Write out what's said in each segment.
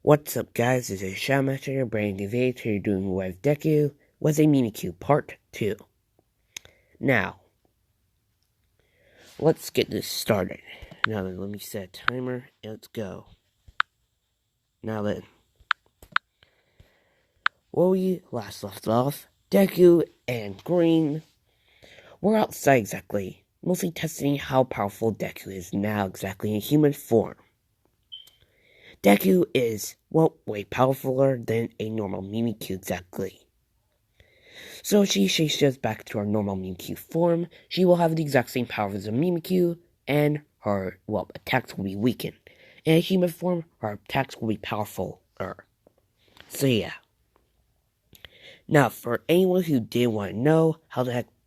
What's up, guys? This is Shamaster, brand new video today doing with Deku with a mimikyu part 2. Now, let's get this started. Now then, let me set a timer and let's go. Now then, where we last left off, Deku and Green were outside exactly, mostly testing how powerful Deku is now exactly in human form. Deku is, well, way powerfuler than a normal mimikyu exactly. So if she changes back to her normal Mimikyu form, she will have the exact same power as a Mimikyu, and her, attacks will be weakened. In a human form, her attacks will be powerful. So yeah. Now, for anyone who did want to know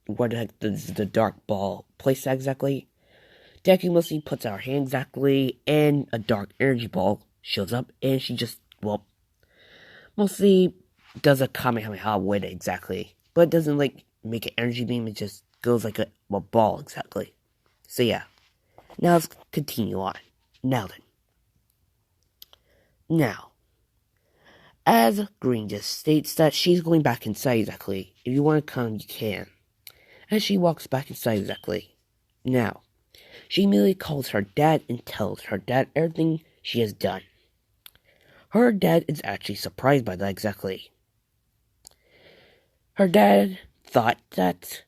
where the heck does the dark ball place exactly, Deku mostly puts out her hand exactly, and a dark energy ball shows up, and she just, mostly does a Kamehameha with it exactly. But it doesn't, make an energy beam, it just goes like a ball exactly. So yeah. Now let's continue on. Now then. Now, as Green just states that she's going back inside exactly. If you want to come, you can. As she walks back inside exactly. Now, she immediately calls her dad and tells her dad everything she has done. Her dad is actually surprised by that exactly. Her dad thought that,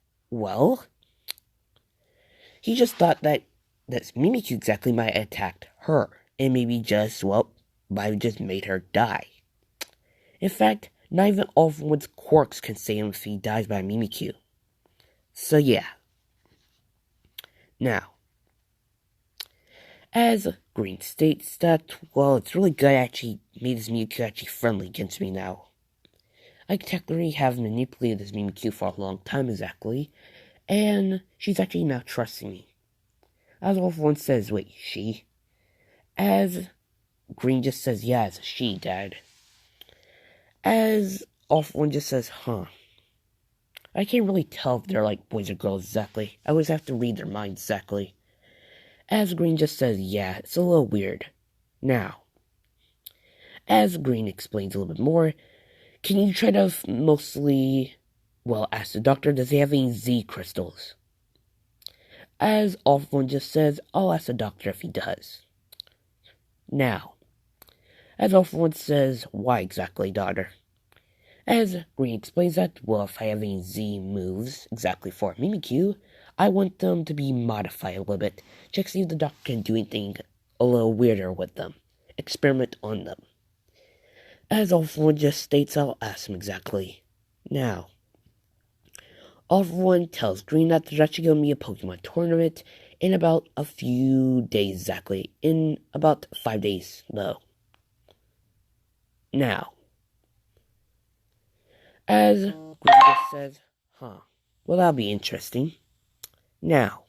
he just thought that Mimikyu exactly might have attacked her, and maybe just, might have just made her die. In fact, not even all of one's quirks can save him if he dies by Mimikyu. So yeah. Now, as Green states that, it's really good I actually made this Mimikyu actually friendly against me now. I technically have manipulated this Mimikyu for a long time exactly, and she's actually now trusting me. As everyone says, wait, she? As Green just says, yeah, it's a she, Dad. As everyone just says, huh. I can't really tell if they're boys or girls exactly. I always have to read their minds exactly. As Green just says, yeah, it's a little weird. Now, as Green explains a little bit more, can you try to mostly, ask the doctor, does he have any Z crystals? As everyone just says, I'll ask the doctor if he does. Now, as everyone says, why exactly, daughter? As Green explains that, if I have any Z moves exactly for Mimikyu, I want them to be modified a little bit, check see if the doctor can do anything a little weirder with them, experiment on them. As everyone just states, I'll ask him exactly. Now, everyone tells Green that there's actually going to be a Pokemon tournament in about a few days exactly. In about 5 days, though. Now, as Green just says, that'll be interesting. Now,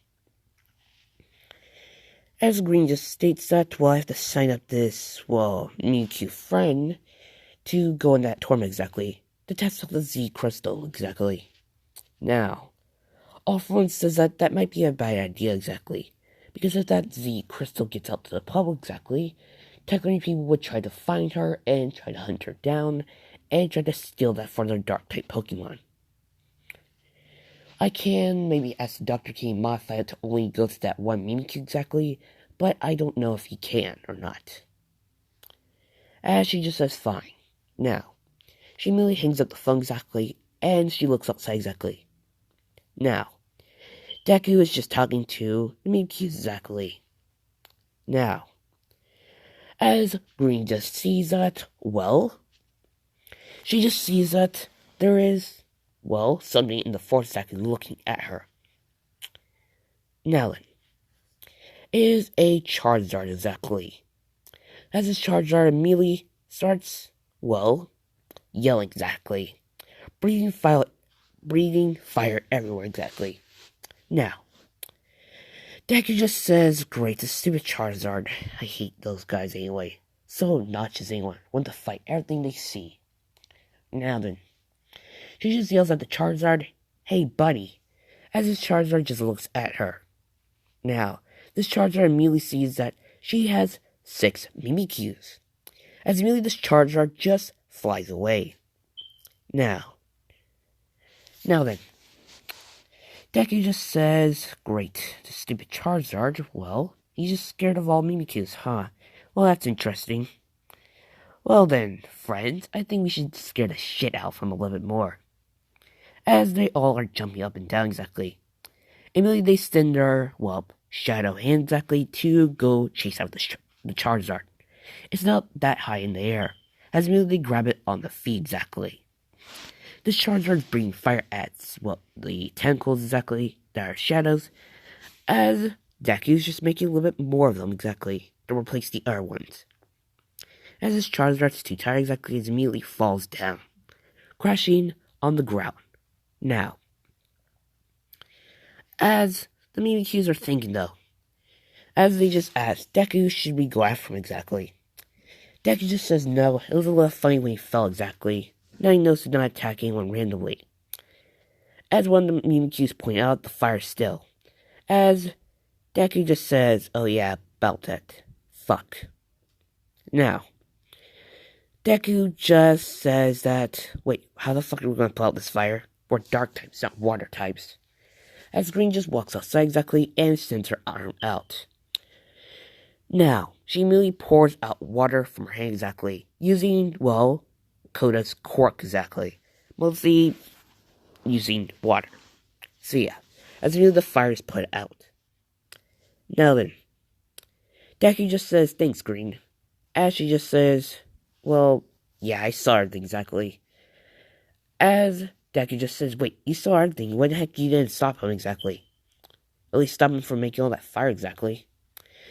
as Green just states that, I have to sign up this, Mimikyu friend to go in that tournament exactly, to test out the Z crystal exactly. Now, everyone says that might be a bad idea exactly, because if that Z crystal gets out to the public exactly, technically people would try to find her and try to hunt her down, and try to steal that for their dark-type Pokemon. I can maybe ask the Dr. King modify it to only go to that one Mimikyu exactly, but I don't know if he can or not. As she just says fine. Now, she immediately hangs up the phone exactly, and she looks outside exactly. Now, Deku is just talking to the Mimikyu exactly. Now, as Green just sees that, she just sees that there is, something in the forest exactly looking at her. Now then, it is a Charizard exactly. As this Charizard immediately starts, yelling exactly, breathing fire everywhere exactly. Now, Deku just says, great, this stupid Charizard. I hate those guys anyway. So obnoxious anyone. Want to fight everything they see. Now then, she just yells at the Charizard, hey buddy, as this Charizard just looks at her. Now, this Charizard immediately sees that she has 6 Mimikyus. as immediately this Charizard just flies away. Now then, Deku just says, great, the stupid Charizard, well, he's just scared of all Mimikyus, huh? Well, that's interesting. Well then, friends, I think we should scare the shit out of him a little bit more. As they all are jumping up and down exactly. Immediately they send their, shadow hand exactly to go chase out the Charizard. It's not that high in the air, as immediately they grab it on the feet exactly. This Charizard's breathing fire at, the tentacles exactly, that are shadows, as Deku's just making a little bit more of them exactly, to replace the other ones. As this Charizard's too tired exactly, it immediately falls down, crashing on the ground. Now, as the Mimikyus are thinking though, as they just ask, Deku, should we go after him exactly? Deku just says no, it was a little funny when he fell exactly. Now he knows to not attack anyone randomly. As one of the Mimikyus point out, the fire still. As Deku just says, oh yeah, about that. Fuck. Now, Deku just says that, wait, how the fuck are we gonna put out this fire? We're dark types, not water types. As Green just walks outside exactly and sends her arm out. Now, she immediately pours out water from her hand exactly, using, Koda's quirk exactly. Mostly using water. So yeah, as soon as the fire is put out. Now then, Deku just says, thanks, Green. As she just says, well, yeah, I saw everything exactly. As Deku just says, wait, you saw everything, why the heck you didn't stop him exactly? At least stop him from making all that fire exactly.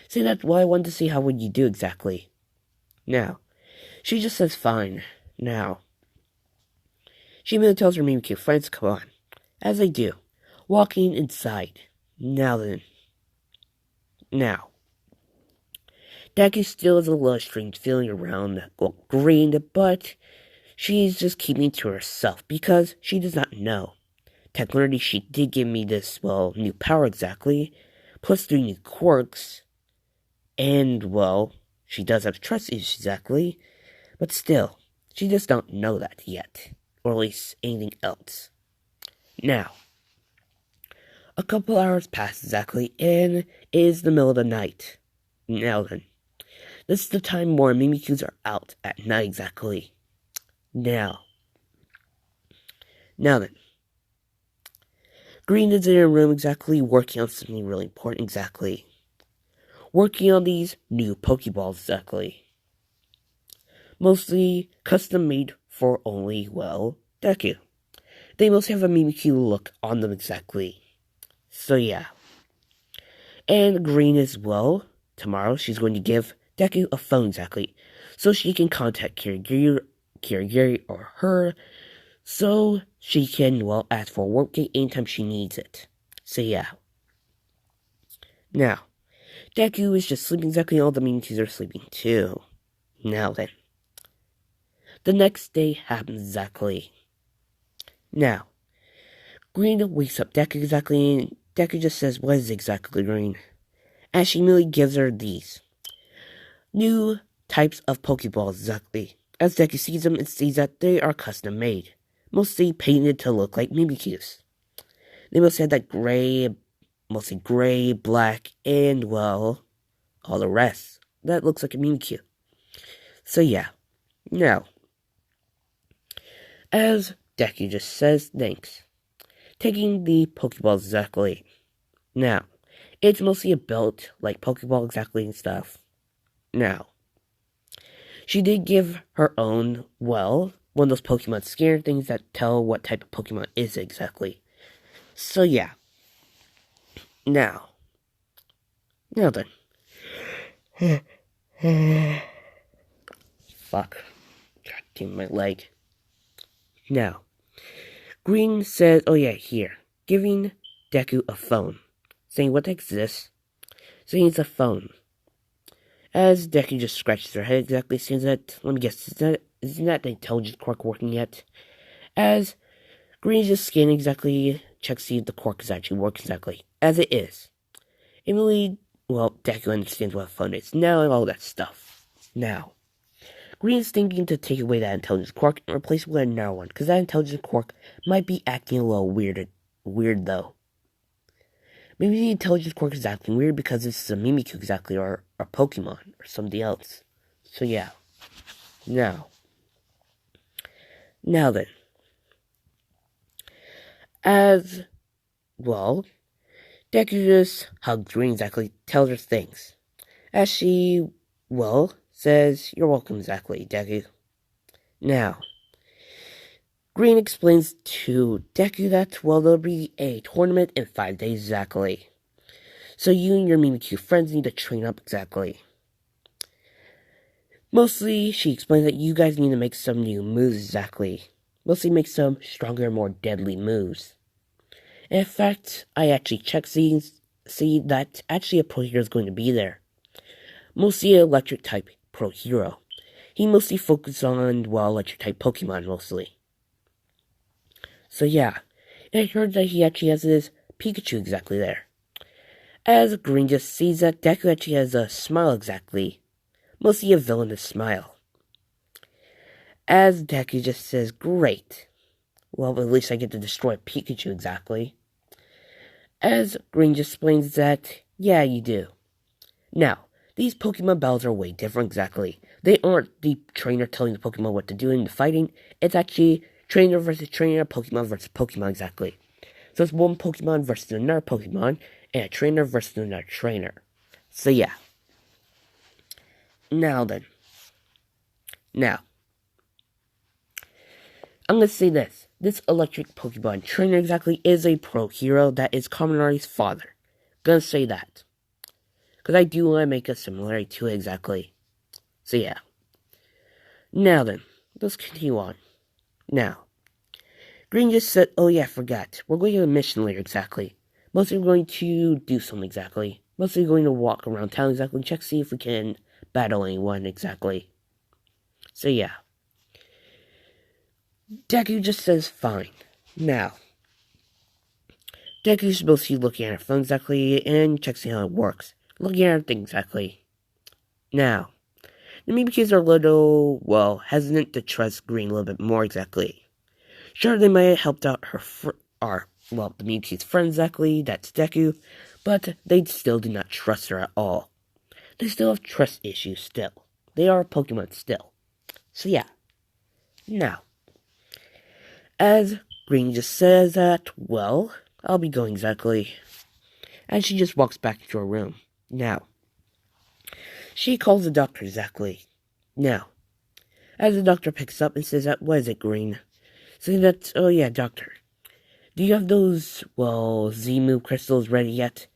See, that's why I wanted to see how would you do exactly. Now, she just says fine. Now, she immediately tells her Mimikyu friends to come on. As they do, walking inside. Now then. Now, Deku still has a little strange feeling around, Green, but she's just keeping to herself because she does not know. Technically, she did give me this, new power exactly, plus 3 new quirks, and, she does have trust issues exactly, but still, she just don't know that yet, or at least anything else. Now, a couple hours pass exactly, and it is the middle of the night. Now then, this is the time more Mimikyus are out at night exactly. Now then, Green is in her room exactly, working on something really important exactly. Working on these new Pokeballs exactly. Mostly custom made for only, Deku. They mostly have a Mimikyu look on them exactly. So yeah. And Green as well, tomorrow she's going to give Deku a phone exactly, so she can contact Kirigiri or her, so she can, ask for a work date anytime she needs it. So yeah. Now, Deku is just sleeping exactly, all the Mimikyus are sleeping too. Now then. The next day happens exactly. Now, Green wakes up Deku exactly, and Deku just says, what is exactly, Green? And she immediately gives her these new types of Pokeballs exactly. As Deku sees them and sees that they are custom made, mostly painted to look like Mimikyus. They mostly have that mostly gray, black, and, all the rest. That looks like a Mimikyu. So yeah, now, as Deku just says thanks, taking the Pokeballs exactly. Now, it's mostly a belt, like Pokeball exactly and stuff. Now, she did give her own, one of those Pokemon scanner things that tell what type of Pokemon is exactly. So yeah. Now then. Fuck. God damn my leg. Now, Green says, oh yeah, here, giving Deku a phone, saying what the heck is this? Saying it's a phone. As Deku just scratches her head exactly, saying that, let me guess, isn't that the intelligence quirk working yet? As Green is just scanning exactly, checks to see if the quirk is actually working exactly, as it is. Emily, Deku understands what a phone is now and all that stuff. Now, Green is thinking to take away that intelligence quirk and replace it with another one, because that intelligence quirk might be acting a little weird though. Maybe the intelligence quirk is acting weird because this is a Mimikyu exactly, or a Pokemon, or something else. So yeah. Now then. As well, Deku just hugs Green exactly, tells her things. As she, says, "You're welcome exactly, Deku." Now, Green explains to Deku that, there'll be a tournament in 5 days exactly. So you and your Mimikyu friends need to train up exactly. Mostly, she explains that you guys need to make some new moves exactly. Mostly make some stronger, more deadly moves. In fact, I actually checked see that actually a pro hero is going to be there. Mostly an electric type pro hero. He mostly focuses on, electric type Pokemon mostly. So yeah, and I heard that he actually has his Pikachu exactly there. As Green just sees that Deku actually has a smile exactly. Mostly a villainous smile. As Deku just says, "Great. Well, at least I get to destroy Pikachu exactly." As Green just explains that, yeah, you do. Now, these Pokemon battles are way different exactly. They aren't the trainer telling the Pokemon what to do in the fighting. It's actually trainer versus trainer, Pokemon versus Pokemon exactly. So it's one Pokemon versus another Pokemon, and a trainer versus another trainer. So yeah. Now then. Now, I'm gonna say this. This electric Pokemon trainer exactly is a pro hero that is Kaminari's father. Gonna say that. Because I do want to make a similarity to it exactly. So yeah. Now then, let's continue on. Now, Green just said, "Oh yeah, I forgot. We're going to a mission later exactly. Mostly we're going to do something exactly. Mostly we're going to walk around town exactly and check see if we can battle anyone exactly." So yeah. Deku just says fine. Now, Deku's supposed to be looking at her phone exactly and checking how it works. Looking at everything exactly. Now, the Mimikyus are a little, hesitant to trust Green a little bit more exactly. Sure, they might have helped out the Mimikyu's friend exactly, that's Deku, but they still do not trust her at all. They still have trust issues still. They are Pokemon still. So yeah. Now, as Green just says that, I'll be going exactly. And she just walks back to her room. Now, she calls the doctor exactly. Now, as the doctor picks up and says that, "What is it, Green?" Saying that, "Oh yeah, doctor. Do you have those, Z-move crystals ready yet?"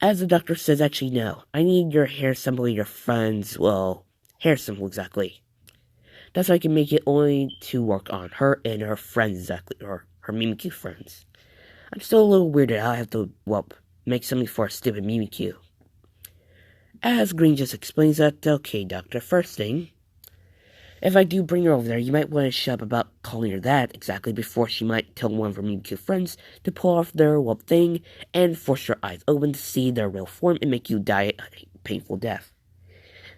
As the doctor says, "Actually, no. I need your hair symbol, your friend's, hair symbol exactly. That's how I can make it only to work on her and her friends exactly, or her Mimikyu friends. I'm still a little weirded out. I have to, make something for a stupid Mimikyu." As Green just explains that, "Okay, doctor, first thing, if I do bring her over there, you might want to shut up about calling her that exactly before she might tell one of her Mimikyu friends to pull off their, thing and force your eyes open to see their real form and make you die a painful death."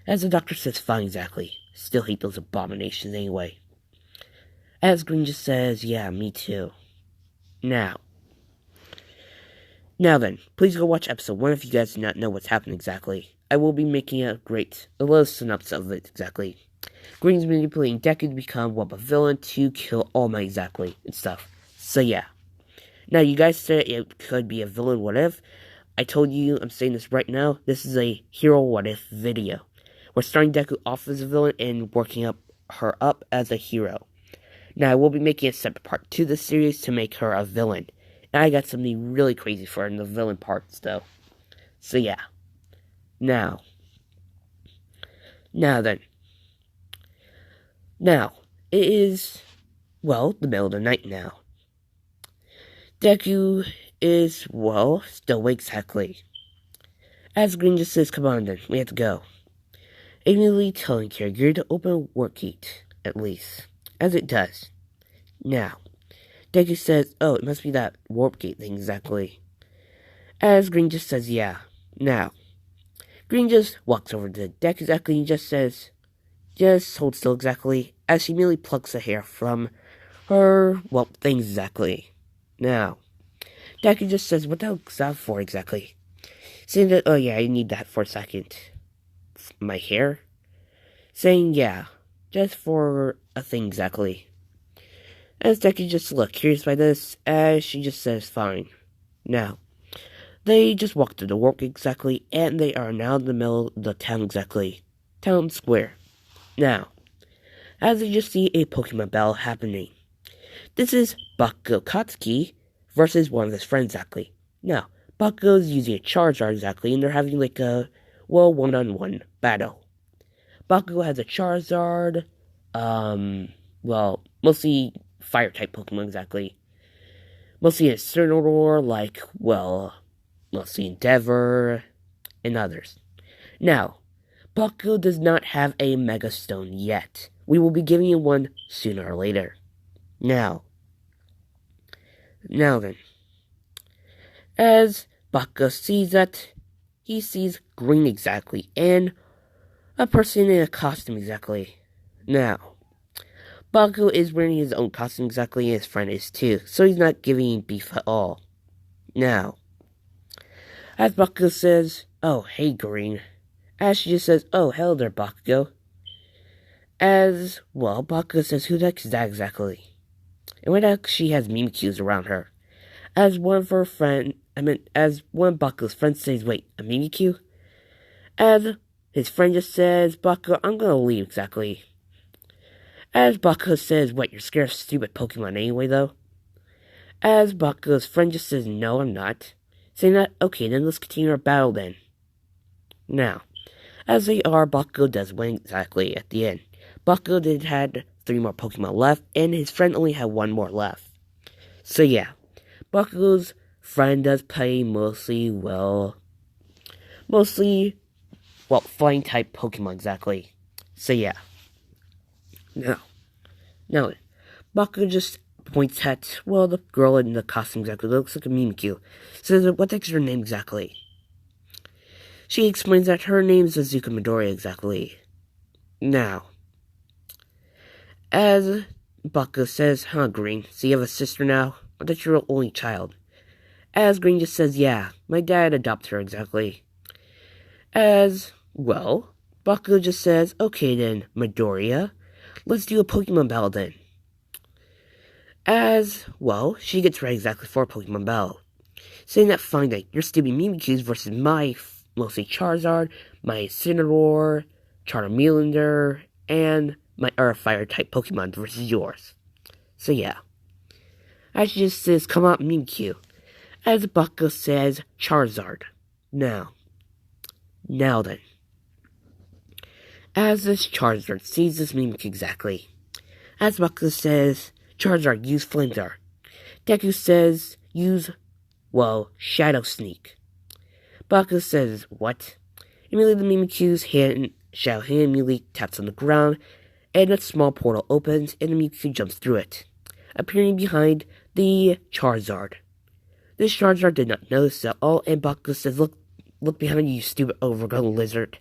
As the doctor says, "Fine, exactly. Still hate those abominations anyway." As Green just says, "Yeah, me too." Now then, please go watch episode 1 if you guys do not know what's happened exactly. I will be making a little synopsis of it exactly. Green's manipulating Deku to become, a villain to kill All Might exactly, and stuff. So yeah. Now, you guys said it could be a villain what if. I told you, I'm saying this right now, this is a hero what if video. We're starting Deku off as a villain and working her up as a hero. Now, I will be making a separate part to this series to make her a villain. And I got something really crazy for her in the villain parts, though. So yeah. Now then. Now, it is, the middle of the night now. Deku is, still awake exactly. As Green just says, "Come on then, we have to go." Immediately telling Kirigiri to open a work gate, at least. As it does. Now, Deku says, "Oh, it must be that warp gate thing exactly." As Green just says, "Yeah." Now, Green just walks over to Deku exactly and just says, just hold still exactly, as she immediately plucks the hair from her, well, things exactly. Now, Deku just says, what the hell is that for exactly? Saying that, oh yeah, I need that for a second. My hair? Saying, yeah, just for a thing exactly. As Deku just looks curious by this, as she just says, fine. Now, they just walk to the work exactly, and they are now in the middle of the town exactly. Town square. Now, as they just see a Pokemon battle happening. This is Bakugo Katsuki versus one of his friends exactly. Now, Bakugo's using a Charizard exactly, and they're having like a, well, one-on-one battle. Bakugo has a Charizard, well, mostly fire-type Pokemon exactly. Mostly a Incineroar, like, well, mostly Endeavor, and others. Now, Bakugo does not have a Mega Stone yet. We will be giving you one sooner or later. Now then, as Bakugo sees that, he sees green exactly, and a person in a costume exactly. Now, Bakugo is wearing his own costume exactly, and his friend is too, so he's not giving beef at all. Now, as Bakugo says, oh, hey, Green. As she just says, oh, hello there, Bakugo. As, well, Bakugo says, who the heck is that exactly? And what else she has Mimikyus around her. As one of Bakugo's friends says, wait, a Mimikyu? As his friend just says, Bakugo, I'm gonna leave exactly. As Bakugo says, what, you're scared of stupid Pokemon anyway, though? As Bakugo's friend just says, no, I'm not. Saying that, okay, then let's continue our battle then. Now, as they are, Bakugo does win exactly at the end. Bakugo had 3 more Pokemon left, and his friend only had 1 more left. So yeah, Bakugo's friend does play mostly, flying type Pokemon exactly. So yeah. Now, Bakugo just points at, well, the girl in the costume exactly. That looks like a Mimikyu. Says, what the heck's her name exactly? She explains that her name is Azuka Midoriya exactly. Now, as Bakugo says, huh, Green, so you have a sister now? Or that you're your only child? As Green just says, yeah, my dad adopted her exactly. As, well, Bakugo just says, okay then, Midoriya, let's do a Pokemon battle then. As, well, she gets ready exactly for a Pokemon battle. Saying that, fine, that your stupid Mimikyus versus my, mostly Charizard, my Incineroar, Charmander, and my Earth Fire-type Pokemon versus yours. So yeah. As she just says, come on, Mimikyu. As Bakugo says, Charizard. Now then. As this Charizard sees this Mimikyu exactly. As Bakugo says, Charizard, use Flamethrower. Deku says, use, Shadow Sneak. Bakugo says, what? Immediately the Mimikyu's Shadow Hand immediately taps on the ground, and a small portal opens, and the Mimikyu jumps through it, appearing behind the Charizard. This Charizard did not notice at all, and Bakugo says, look behind you, you stupid overgrown lizard.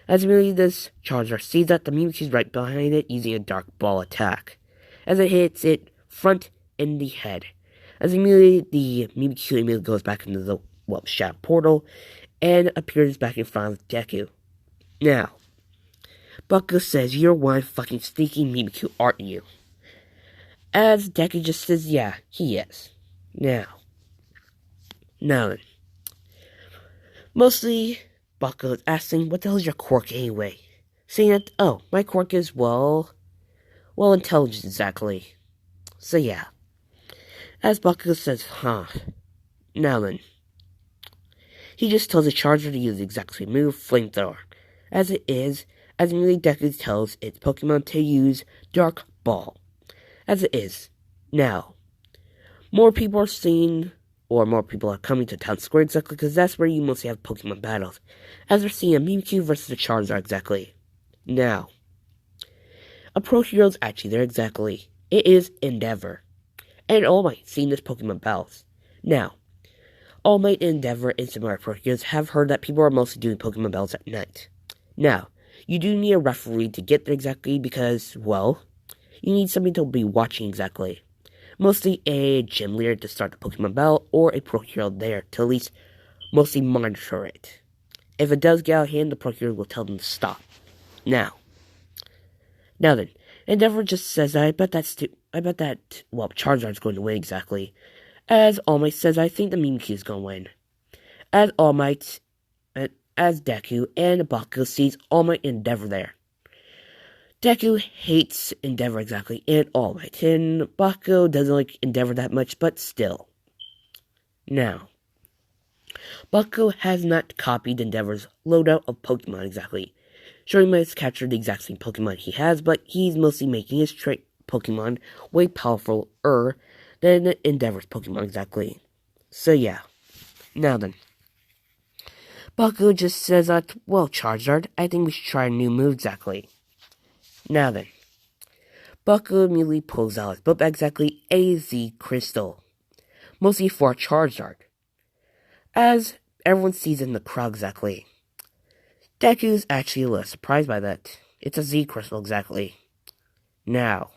As immediately this Charizard sees that, the Mimikyu is right behind it, using a Dark Ball attack, as it hits it front in the head. As immediately the Mimikyu immediately goes back into the, Shadow Portal, and appears back in front of Deku. Now, Bakugo says, you're one fucking sneaky Mimikyu, aren't you? As Deku just says, yeah, he is. Now then. Mostly, Bakugo is asking, what the hell is your quirk anyway? Saying that, oh, my quirk is, intelligence exactly. So yeah. As Bakugo says, huh. Now then. He just tells the Charizard to use the exact same move, Flamethrower. As immediately Deku tells its Pokemon to use Dark Ball. As it is. Now, more people are coming to Town Square exactly, because that's where you mostly have Pokemon battles. As we're seeing a Mimikyu versus a Charizard exactly. Now, a Pro Hero's actually there exactly. It is Endeavor. And All Might seeing this Pokemon battles. Now, All Might and Endeavor and similar Pro Heroes have heard that people are mostly doing Pokemon battles at night. Now, You do need a referee to get there exactly because, well, you need somebody to be watching exactly. Mostly a gym leader to start the Pokemon battle, or a pro hero there to at least mostly monitor it. If it does get out of hand, the pro hero will tell them to stop. Now then, Endeavor just says, I bet that, Charizard's going to win exactly. As All Might says, I think the Mimikyu is going to win. As All Might, as Deku and Bakugo sees All Might and Endeavor there. Deku hates Endeavor exactly, and All Might, and Bakugo doesn't like Endeavor that much, but still. Now, Bakugo has not copied Endeavor's loadout of Pokemon exactly. Sure, he might have captured the exact same Pokemon he has, but he's mostly making his Pokemon way powerfuler than Endeavor's Pokemon exactly. So yeah. Now then. Bakugo just says that, well, Charizard, I think we should try a new move exactly. Now then. Bakugo immediately pulls out his book exactly a Z Crystal. Mostly for Charizard. As everyone sees in the crowd exactly. Deku's actually a little surprised by that. It's a Z Crystal exactly. Now.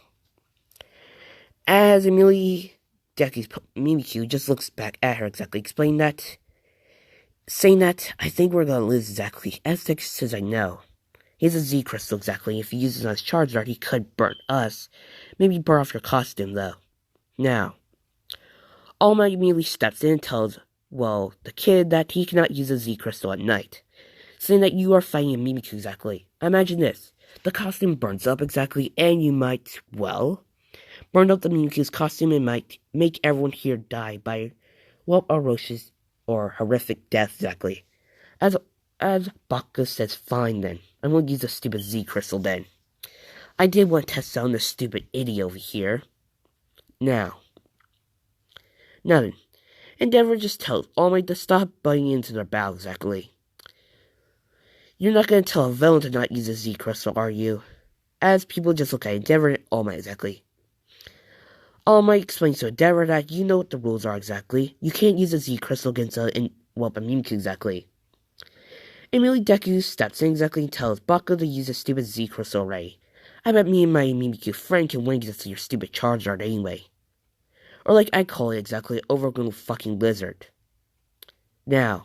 As immediately Deku's Mimikyu just looks back at her exactly, saying that, I think we're gonna lose exactly. As Deku says, I know. He's a Z Crystal exactly. If he uses on his Charizard, he could burn us. Maybe burn off your costume, though. Now, All Might immediately steps in and tells, well, the kid that he cannot use a Z Crystal at night. Saying that you are fighting a Mimikyu exactly. Imagine this. The costume burns up exactly, and you might, well, burn up the Mimikyu's costume and might make everyone here die by, well, atrocious or horrific death exactly. As Bakugo says, fine then. I'm going to use a stupid Z Crystal then. I did want to test out this stupid idiot over here. Now then. Endeavor just tells All Might to stop butting into their battle exactly. You're not going to tell a villain to not use a Z Crystal, are you? As people just look at Endeavor and All Might exactly. All Might explains to Endeavor that you know what the rules are exactly. You can't use a Z Crystal against a Mimikyu exactly. Immediately Deku steps in exactly and tells Bakugo to use a stupid Z Crystal array. I bet me and my Mimikyu friend can win against your stupid Charizard anyway. Or like I call it exactly, overgrown fucking lizard. Now,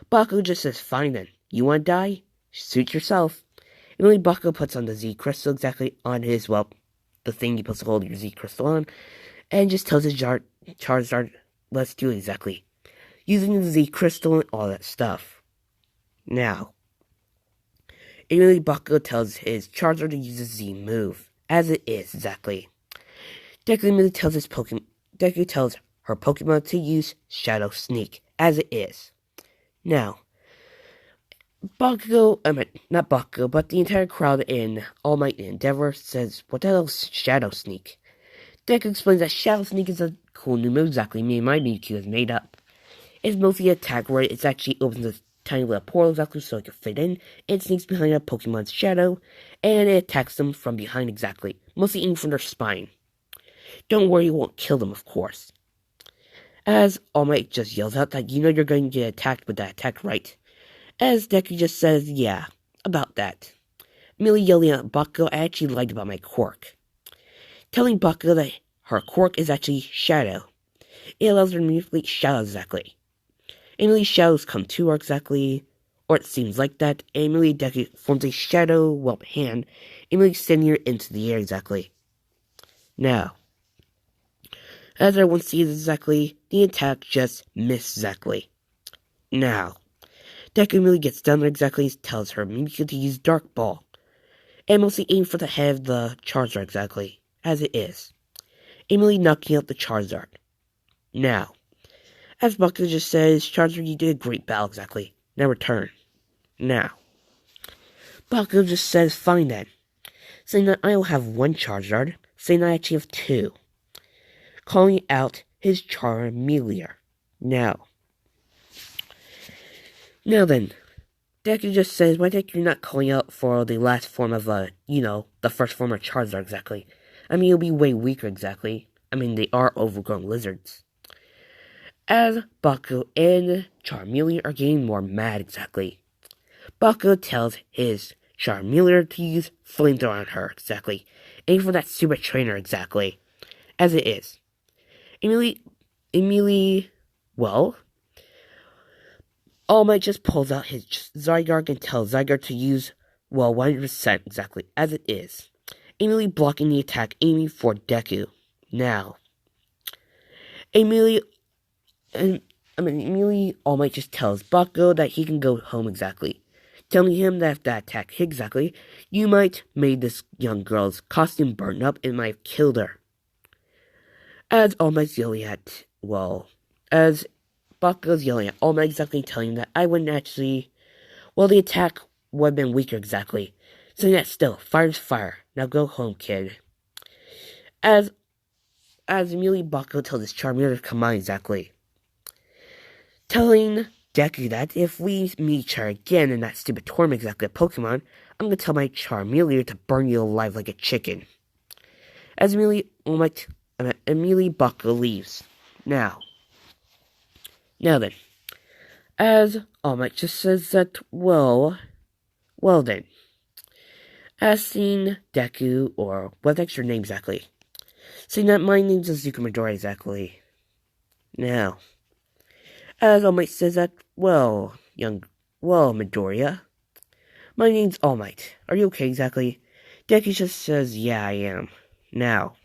Bakugo just says, fine then. You wanna die? Suit yourself. Immediately Bakugo puts on the Z Crystal exactly on his, the thing you're supposed to hold your Z Crystal on, and just tells his Charizard, let's do it exactly. Using the Z Crystal and all that stuff. Now, immediately Bakugo tells his Charizard to use a Z move, as it is exactly. Deku immediately tells her Pokemon to use Shadow Sneak, as it is. Now, not Bakugo, but the entire crowd in All Might and Endeavor says, what the hell is Shadow Sneak? Deku explains that Shadow Sneak is a cool new move exactly me and my Mimikyu has made up. It's mostly an attack where it actually opens a tiny little portal exactly so it can fit in, and sneaks behind a Pokemon's shadow, and it attacks them from behind exactly, mostly aiming from their spine. Don't worry, it won't kill them, of course. As All Might just yells out that you know you're going to get attacked with that attack, right? As Deku just says, yeah, about that. Immediately yelling at Bakugo, I actually lied about my quirk. Telling Bakugo that her quirk is actually Shadow. It allows her to manipulate shadows exactly. Immediately shadows come to her exactly, or it seems like that, and immediately Deku forms a shadow hand, immediately sending her into the air exactly. Now, as everyone sees exactly, the attack just missed exactly. Now, Deku immediately gets down there exactly and tells her Mimikyu to use Dark Ball, and mostly aim for the head of the Charizard exactly, as it is. Immediately knocking out the Charizard. Now, as Bakugo just says, Charizard, you did a great battle exactly. Now return. Now, Bakugo just says, fine then. Saying that I will have one Charizard, saying I actually have two. Calling out his Charmeleon. Now then, Deku just says, why Deku you're not calling out for the last form of, the first form of Charizard exactly. I mean, it'll be way weaker exactly. I mean, they are overgrown lizards. As Bakugo and Charmeleon are getting more mad exactly. Bakugo tells his Charmeleon to use flamethrower on her, exactly. Aim for that super trainer, exactly. As it is. Immediately, well, All Might just pulls out his Zygarde and tells Zygarde to use, 100% exactly, as it is. Immediately blocking the attack, aiming for Deku. Now, immediately, All Might just tells Bakugo that he can go home exactly. Telling him that if that attack hit exactly, you might made this young girl's costume burn up and might have killed her. As All Might's yelling at, as Bakugo's yelling at All Might exactly, telling him that I wouldn't actually, the attack would have been weaker exactly. Saying that still, fire's fire. Now go home, kid. As immediately Bakugo tells his Charmander to come on exactly. Telling Deku that if we meet each other again in that stupid tournament exactly of Pokemon, I'm gonna tell my Charmeleon to burn you alive like a chicken. As immediately Bakugo leaves. Now then, as All Might just says that, well then, asking Deku, or what's your name exactly? Saying that my name's Azuka Midoriya exactly. Now, as All Might says that, Midoriya, my name's All Might. Are you okay exactly? Deku just says, yeah, I am. Now,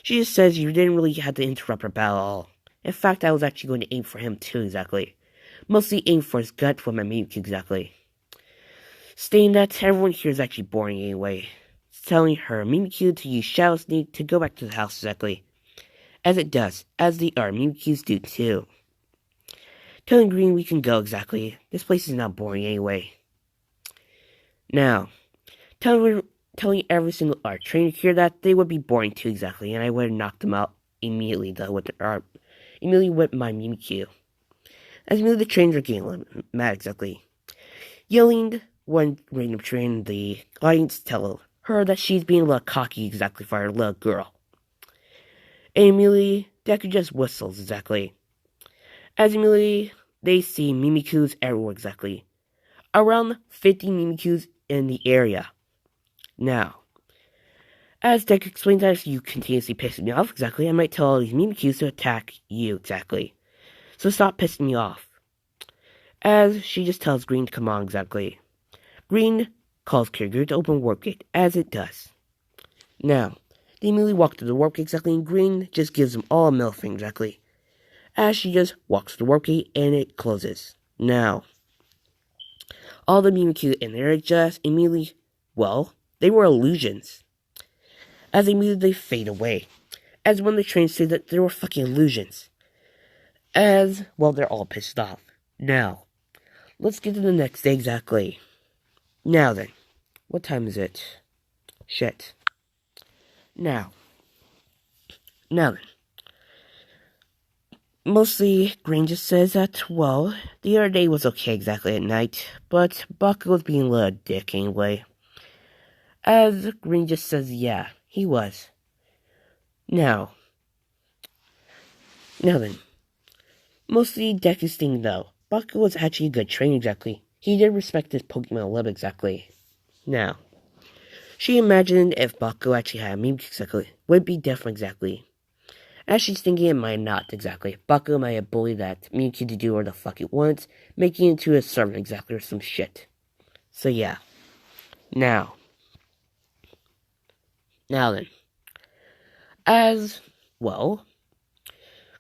she just says you didn't really have to interrupt her battle at all. In fact, I was actually going to aim for him too exactly. Mostly aim for his gut with my Mimikyu exactly. Stating that everyone here is actually boring anyway. Telling her Mimikyu to use Shadow Sneak to go back to the house exactly. As it does, as the other Mimikyus do too. Telling Green we can go exactly. This place is not boring anyway. Now, telling every single art trainer here that they would be boring too exactly, and I would have knocked them out immediately though with my Mimikyu. As immediately the trainers are getting mad exactly. Yelling one random trainer, the audience tell her that she's being a little cocky exactly for her little girl. And immediately Deku just whistles exactly. As immediately they see Mimikyus everywhere exactly. Around 50 Mimikyus in the area. Now, as Deku explains that if you continuously piss me off exactly, I might tell all these Mimikyus to attack you exactly. So stop pissing me off. As she just tells Green to come on exactly. Green calls Kiryu to open Warp Gate, as it does. Now, they immediately walk through the Warp Gate exactly, and Green just gives them all a middle finger exactly. As she just walks through the Warp Gate, and it closes. Now, all the Mimikyu in there just immediately, they were illusions. As immediately fade away. As one of the trainers say that they were fucking illusions. As, they're all pissed off. Now, let's get to the next day exactly. Now then, what time is it? Shit. Now then. Mostly, Green just says that, the other day was okay exactly at night, but Buck was being a little dick anyway. As Green just says, yeah, he was. Now then. Mostly Deku's thing though. Bakugo was actually a good trainer exactly. He did respect his Pokemon a little exactly. Now, she imagined if Bakugo actually had a Mimikyu exactly, would be different exactly. As she's thinking it might not exactly. Bakugo might have bullied that Mimikyu to do whatever the fuck it wants, making it into a servant exactly or some shit. So yeah. Now then. As,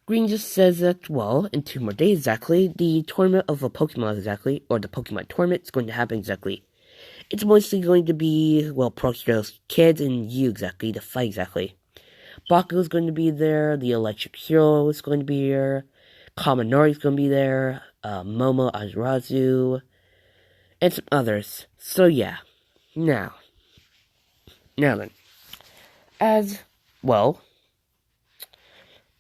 Green just says that, in 2 more days exactly, the tournament of a Pokemon exactly, or the Pokemon tournament is going to happen exactly. It's mostly going to be, Pro Heroes kids and you exactly, to fight exactly. Bakugo's going to be there, the Electric Hero is going to be there, Kaminari's going to be there, Momo Azurazu, and some others. So yeah. Now then. As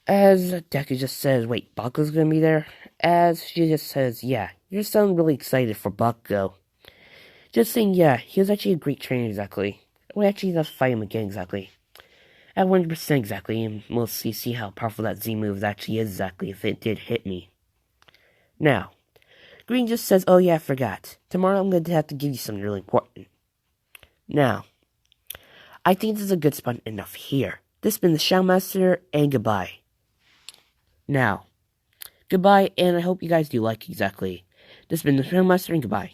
Deku just says, wait, Bakugo's gonna be there? As she just says, yeah, you sound really excited for Bakugo. Just saying, yeah, he was actually a great trainer exactly. We actually have to fight him again exactly. At 100% exactly, and we'll see how powerful that Z move actually is exactly if it did hit me. Now, Green just says, oh yeah, I forgot. Tomorrow I'm going to have to give you something really important. Now, I think this is a good spot enough here. This has been the Shellmaster, and goodbye. Now, goodbye, and I hope you guys do like exactly. This has been the Shellmaster, and goodbye.